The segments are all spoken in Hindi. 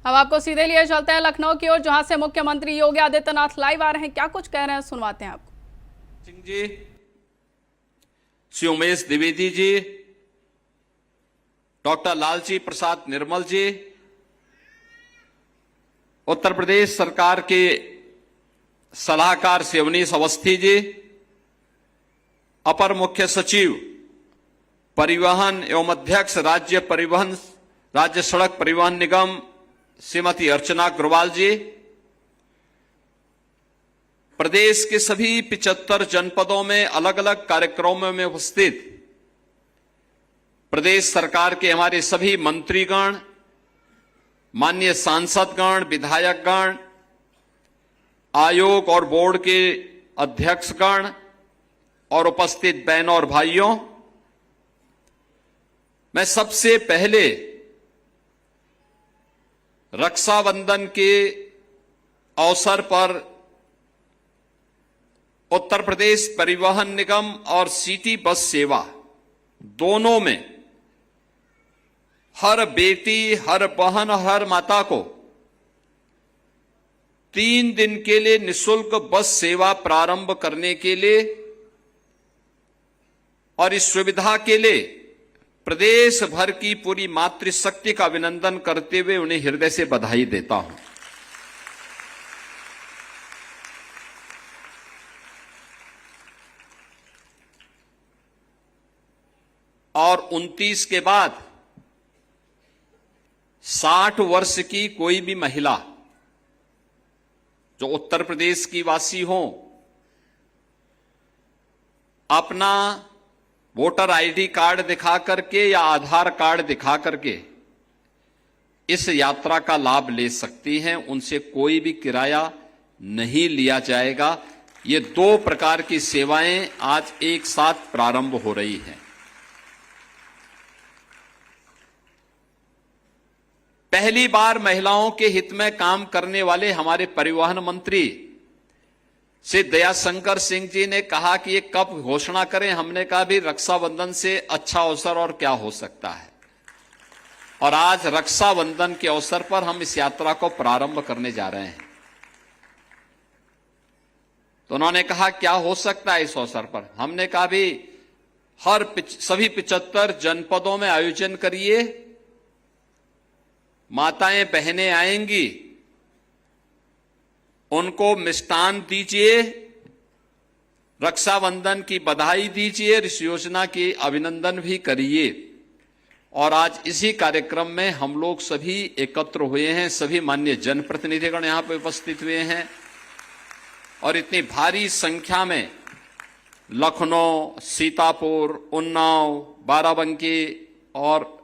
अब आपको सीधे लिए चलते हैं लखनऊ की ओर, जहां से मुख्यमंत्री योगी आदित्यनाथ लाइव आ रहे हैं। क्या कुछ कह रहे हैं सुनवाते हैं आपको। सिंह जी, श्री उमेश द्विवेदी जी, डॉक्टर लालजी प्रसाद निर्मल जी, उत्तर प्रदेश सरकार के सलाहकार श्री अवनीश अवस्थी जी, अपर मुख्य सचिव परिवहन एवं अध्यक्ष राज्य सड़क परिवहन निगम श्रीमती अर्चना अग्रवाल जी, प्रदेश के सभी 75 जनपदों में अलग अलग कार्यक्रमों में उपस्थित प्रदेश सरकार के हमारे सभी मंत्रीगण, माननीय सांसदगण, विधायकगण, आयोग और बोर्ड के अध्यक्षगण और उपस्थित बहनों और भाइयों, मैं सबसे पहले रक्षाबंधन के अवसर पर उत्तर प्रदेश परिवहन निगम और सिटी बस सेवा दोनों में हर बेटी, हर बहन, हर माता को 3 दिन के लिए निःशुल्क बस सेवा प्रारंभ करने के लिए और इस सुविधा के लिए प्रदेश भर की पूरी मातृशक्ति का अभिनंदन करते हुए उन्हें हृदय से बधाई देता हूं। और 29 के बाद 60 वर्ष की कोई भी महिला जो उत्तर प्रदेश की वासी हो, अपना वोटर आईडी कार्ड दिखा करके या आधार कार्ड दिखा करके इस यात्रा का लाभ ले सकती हैं। उनसे कोई भी किराया नहीं लिया जाएगा। ये 2 प्रकार की सेवाएं आज एक साथ प्रारंभ हो रही हैं। पहली बार महिलाओं के हित में काम करने वाले हमारे परिवहन मंत्री श्री दयाशंकर सिंह जी ने कहा कि ये कब घोषणा करें। हमने कहा भी रक्षाबंधन से अच्छा अवसर और क्या हो सकता है, और आज रक्षाबंधन के अवसर पर हम इस यात्रा को प्रारंभ करने जा रहे हैं। तो उन्होंने कहा क्या हो सकता है इस अवसर पर। हमने कहा भी सभी 75 जनपदों में आयोजन करिए, माताएं बहनें आएंगी, उनको मिष्ठान दीजिए, रक्षाबंधन की बधाई दीजिए, इस योजना की अभिनंदन भी करिए। और आज इसी कार्यक्रम में हम लोग सभी एकत्र हुए हैं, सभी माननीय जनप्रतिनिधिगण यहां पर उपस्थित हुए हैं और इतनी भारी संख्या में लखनऊ, सीतापुर, उन्नाव, बाराबंकी और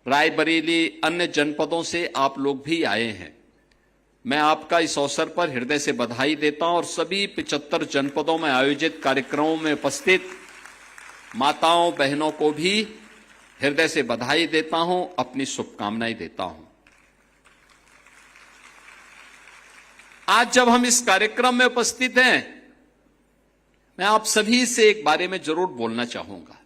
रायबरेली अन्य जनपदों से आप लोग भी आए हैं। मैं आपका इस अवसर पर हृदय से बधाई देता हूं और सभी 75 जनपदों में आयोजित कार्यक्रमों में उपस्थित माताओं बहनों को भी हृदय से बधाई देता हूं, अपनी शुभकामनाएं देता हूं। आज जब हम इस कार्यक्रम में उपस्थित हैं, मैं आप सभी से एक बारे में जरूर बोलना चाहूंगा।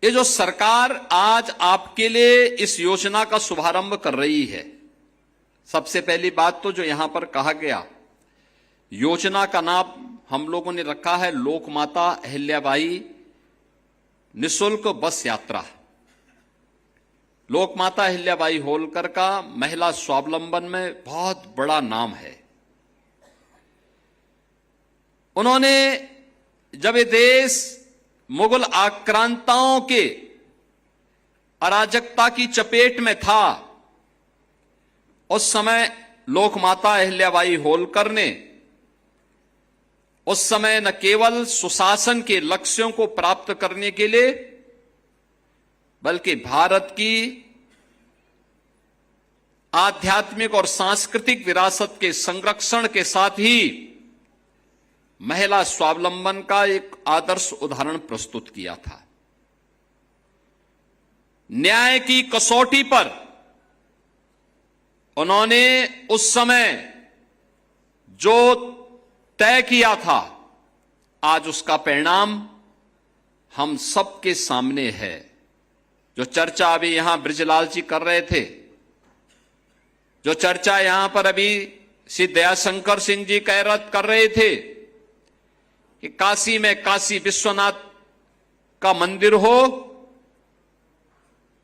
ये जो सरकार आज आपके लिए इस योजना का शुभारंभ कर रही है, सबसे पहली बात तो जो यहां पर कहा गया, योजना का नाम हम लोगों ने रखा है लोकमाता अहिल्याबाई निःशुल्क बस यात्रा। लोकमाता अहिल्याबाई होलकर का महिला स्वावलंबन में बहुत बड़ा नाम है। उन्होंने जब ये देश मुगल आक्रांताओं के अराजकता की चपेट में था, उस समय लोकमाता अहिल्याबाई होलकर ने उस समय न केवल सुशासन के लक्ष्यों को प्राप्त करने के लिए बल्कि भारत की आध्यात्मिक और सांस्कृतिक विरासत के संरक्षण के साथ ही महिला स्वावलंबन का एक आदर्श उदाहरण प्रस्तुत किया था। न्याय की कसौटी पर उन्होंने उस समय जो तय किया था, आज उसका परिणाम हम सबके सामने है। जो चर्चा अभी यहां बृजलाल जी कर रहे थे, जो चर्चा यहां पर अभी श्री दयाशंकर सिंह जी कर रहे थे कि काशी में काशी विश्वनाथ का मंदिर हो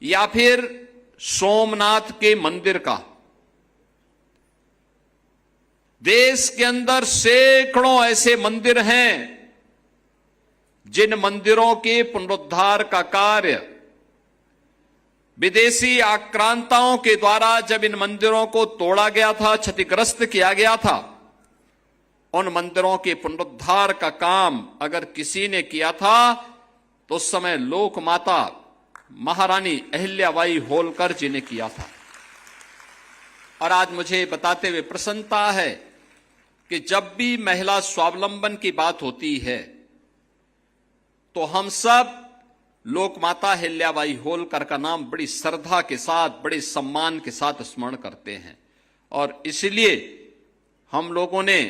या फिर सोमनाथ के मंदिर का, देश के अंदर सैकड़ों ऐसे मंदिर हैं जिन मंदिरों के पुनरुद्धार का कार्य विदेशी आक्रांताओं के द्वारा जब इन मंदिरों को तोड़ा गया था, क्षतिग्रस्त किया गया था, उन मंदिरों के पुनरुद्धार का काम अगर किसी ने किया था तो उस समय लोक माता महारानी अहिल्याबाई होलकर जी ने किया था। और आज मुझे बताते हुए प्रसन्नता है कि जब भी महिला स्वावलंबन की बात होती है तो हम सब लोक माता अहिल्याबाई होलकर का नाम बड़ी श्रद्धा के साथ, बड़े सम्मान के साथ स्मरण करते हैं। और इसलिए हम लोगों ने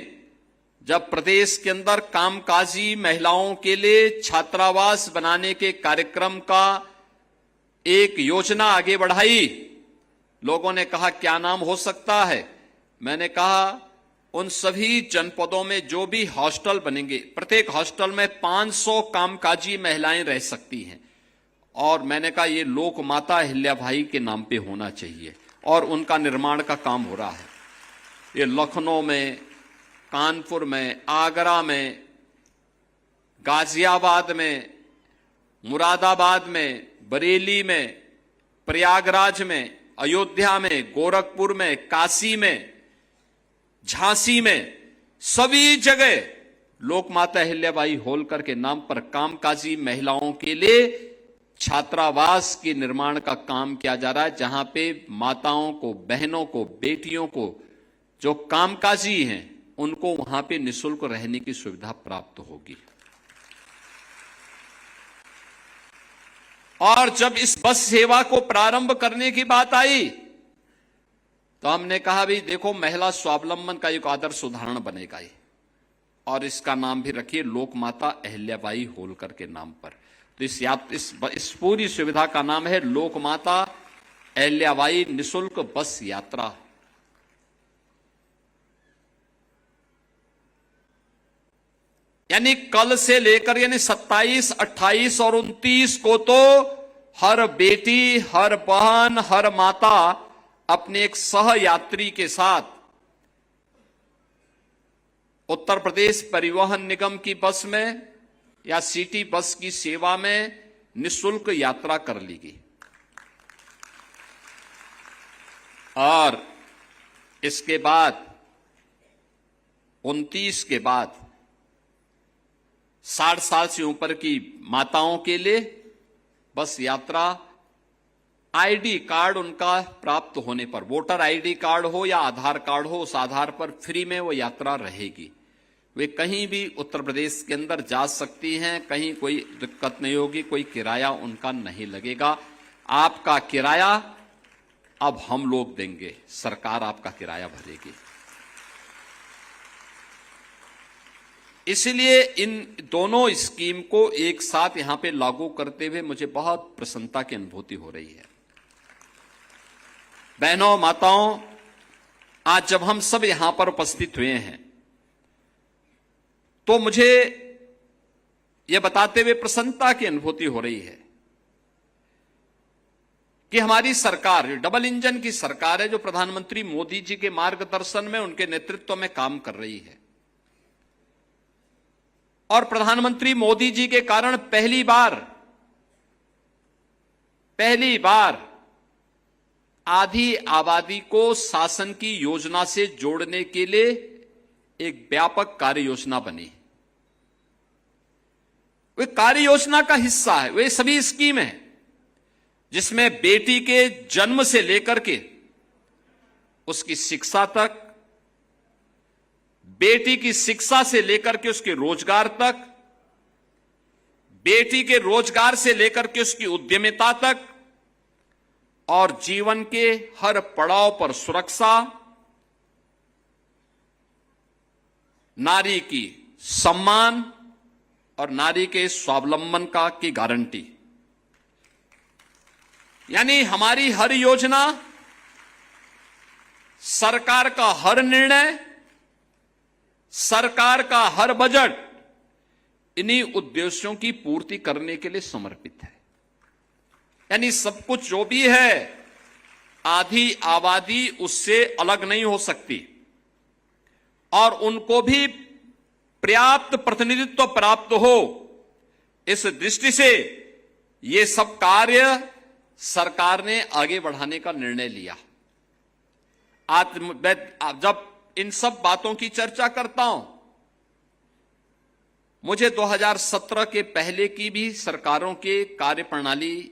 जब प्रदेश के अंदर कामकाजी महिलाओं के लिए छात्रावास बनाने के कार्यक्रम का एक योजना आगे बढ़ाई, लोगों ने कहा क्या नाम हो सकता है। मैंने कहा उन सभी जनपदों में जो भी हॉस्टल बनेंगे, प्रत्येक हॉस्टल में 500 कामकाजी महिलाएं रह सकती हैं, और मैंने कहा ये लोक माता अहिल्याबाई के नाम पे होना चाहिए, और उनका निर्माण का काम हो रहा है। ये लखनऊ में, कानपुर में, आगरा में, गाजियाबाद में, मुरादाबाद में, बरेली में, प्रयागराज में, अयोध्या में, गोरखपुर में, काशी में, झांसी में, सभी जगह लोक माता अहिल्याबाई होलकर के नाम पर कामकाजी महिलाओं के लिए छात्रावास के निर्माण का काम किया जा रहा है, जहां पे माताओं को, बहनों को, बेटियों को जो कामकाजी हैं उनको वहां पे निःशुल्क रहने की सुविधा प्राप्त होगी। और जब इस बस सेवा को प्रारंभ करने की बात आई तो हमने कहा भी देखो महिला स्वावलंबन का एक आदर्श उदाहरण बनेगा ये, और इसका नाम भी रखिए लोक माता अहिल्याबाई होलकर के नाम पर। तो इस पूरी सुविधा का नाम है लोक माता अहिल्याबाई निःशुल्क बस यात्रा। यानी कल से लेकर यानी 27, 28 और 29 को तो हर बेटी, हर बहन, हर माता अपने एक सह यात्री के साथ उत्तर प्रदेश परिवहन निगम की बस में या सिटी बस की सेवा में निःशुल्क यात्रा कर लेगी। और इसके बाद 29 के बाद 60 साल से ऊपर की माताओं के लिए बस यात्रा आईडी कार्ड उनका प्राप्त होने पर, वोटर आईडी कार्ड हो या आधार कार्ड हो, उस आधार पर फ्री में वो यात्रा रहेगी। वे कहीं भी उत्तर प्रदेश के अंदर जा सकती हैं, कहीं कोई दिक्कत नहीं होगी, कोई किराया उनका नहीं लगेगा। आपका किराया अब हम लोग देंगे, सरकार आपका किराया भरेगी। इसलिए इन दोनों स्कीम को एक साथ यहां पे लागू करते हुए मुझे बहुत प्रसन्नता की अनुभूति हो रही है। बहनों, माताओं, आज जब हम सब यहां पर उपस्थित हुए हैं तो मुझे यह बताते हुए प्रसन्नता की अनुभूति हो रही है कि हमारी सरकार डबल इंजन की सरकार है, जो प्रधानमंत्री मोदी जी के मार्गदर्शन में, उनके नेतृत्व में काम कर रही है। और प्रधानमंत्री मोदी जी के कारण पहली बार आधी आबादी को शासन की योजना से जोड़ने के लिए एक व्यापक कार्य योजना बनी। वे कार्य योजना का हिस्सा है, वे सभी स्कीम है जिसमें बेटी के जन्म से लेकर के उसकी शिक्षा तक, बेटी की शिक्षा से लेकर के उसके रोजगार तक, बेटी के रोजगार से लेकर के उसकी उद्यमिता तक, और जीवन के हर पड़ाव पर सुरक्षा, नारी की सम्मान और नारी के स्वावलंबन का की गारंटी। यानी हमारी हर योजना सरकार का हर निर्णय, सरकार का हर बजट इन्हीं उद्देश्यों की पूर्ति करने के लिए समर्पित है। यानी सब कुछ जो भी है, आधी आबादी उससे अलग नहीं हो सकती और उनको भी पर्याप्त प्रतिनिधित्व प्राप्त हो, इस दृष्टि से ये सब कार्य सरकार ने आगे बढ़ाने का निर्णय लिया। आज मैं जब इन सब बातों की चर्चा करता हूं, मुझे 2017 के पहले की भी सरकारों के कार्यप्रणाली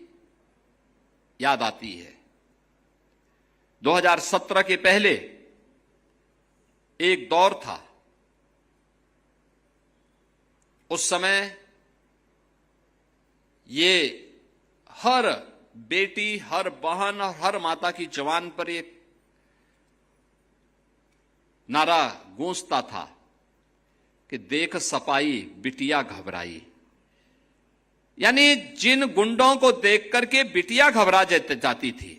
याद आती है। 2017 के पहले एक दौर था, उस समय ये हर बेटी, हर बहन और हर माता की जवान पर एक नारा गूंजता था कि देख सपाई बिटिया घबराई। यानी जिन गुंडों को देख करके बिटिया घबरा जाती थी,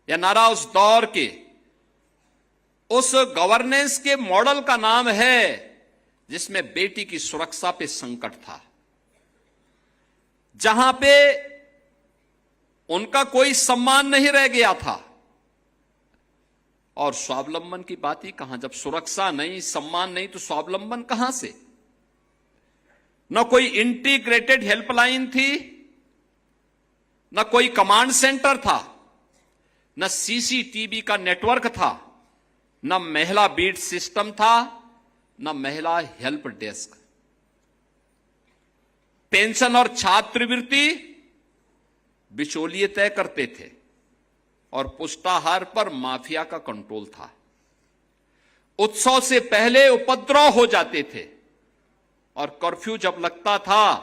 यह नारा उस दौर के, उस गवर्नेंस के मॉडल का नाम है जिसमें बेटी की सुरक्षा पे संकट था, जहां पे उनका कोई सम्मान नहीं रह गया था। और स्वावलंबन की बात ही कहां, जब सुरक्षा नहीं, सम्मान नहीं, तो स्वावलंबन कहां से? न कोई इंटीग्रेटेड हेल्पलाइन थी, न कोई कमांड सेंटर था, न सीसीटीवी का नेटवर्क था, न महिला बीट सिस्टम था, न महिला हेल्प डेस्क। पेंशन और छात्रवृत्ति बिचौलिए तय करते थे और पुष्टाहार पर माफिया का कंट्रोल था। उत्सव से पहले उपद्रव हो जाते थे और कर्फ्यू जब लगता था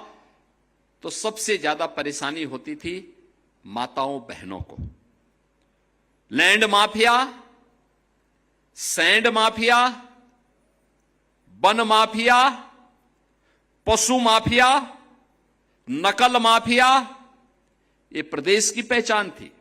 तो सबसे ज्यादा परेशानी होती थी माताओं बहनों को। Land mafia, sand mafia, one mafia, पशु माफिया, नकल माफिया, ये प्रदेश की पहचान थी।